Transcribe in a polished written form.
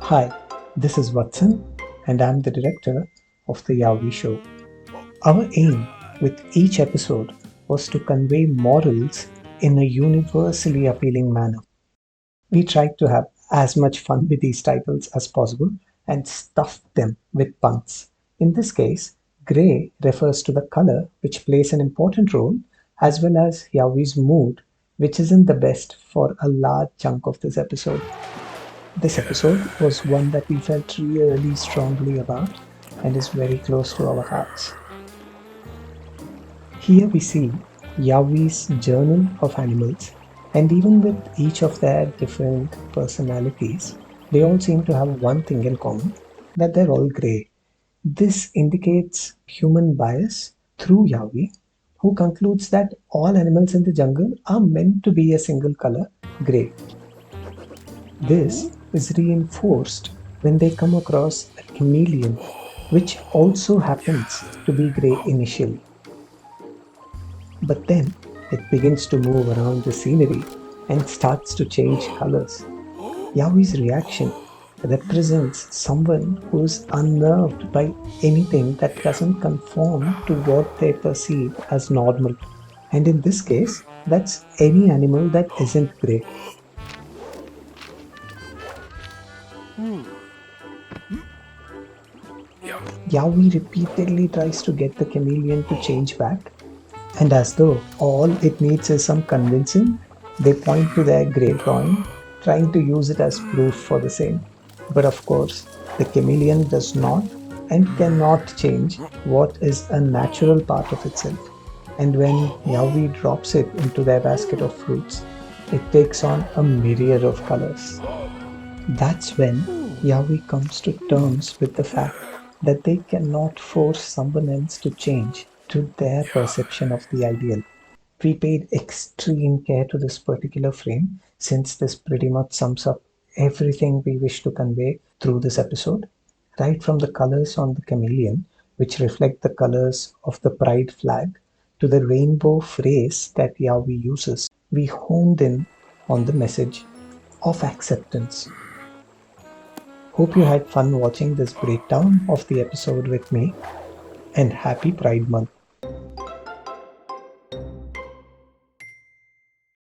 Hi, this is Vathsan, and I'm the director of the Yowie Show. Our aim with each episode was to convey morals in a universally appealing manner. We tried to have as much fun with these titles as possible and stuffed them with puns. In this case, grey refers to the color which plays an important role, as well as Yowie's mood, which isn't the best for a large chunk of this episode. This episode was one that we felt really strongly about and is very close to our hearts. Here we see Yowie's journal of animals, and even with each of their different personalities, they all seem to have one thing in common, that they're all grey. This indicates human bias through Yowie, who concludes that all animals in the jungle are meant to be a single color, grey. This is reinforced when they come across a chameleon, which also happens to be grey initially. But then it begins to move around the scenery and starts to change colors. Yowie's reaction represents someone who is unnerved by anything that doesn't conform to what they perceive as normal. And in this case, that's any animal that isn't grey. Yowie repeatedly tries to get the chameleon to change back, and as though all it needs is some convincing, they point to their grey drawing, trying to use it as proof for the same. But of course, the chameleon does not and cannot change what is a natural part of itself. And when Yowie drops it into their basket of fruits, it takes on a myriad of colors. That's when Yowie comes to terms with the fact that they cannot force someone else to change to their perception of the ideal. We paid extreme care to this particular frame since this pretty much sums up everything we wish to convey through this episode. Right from the colors on the chameleon, which reflect the colors of the pride flag, to the rainbow phrase that Yahweh uses, we honed in on the message of acceptance. Hope you had fun watching this breakdown of the episode with me, and happy Pride Month.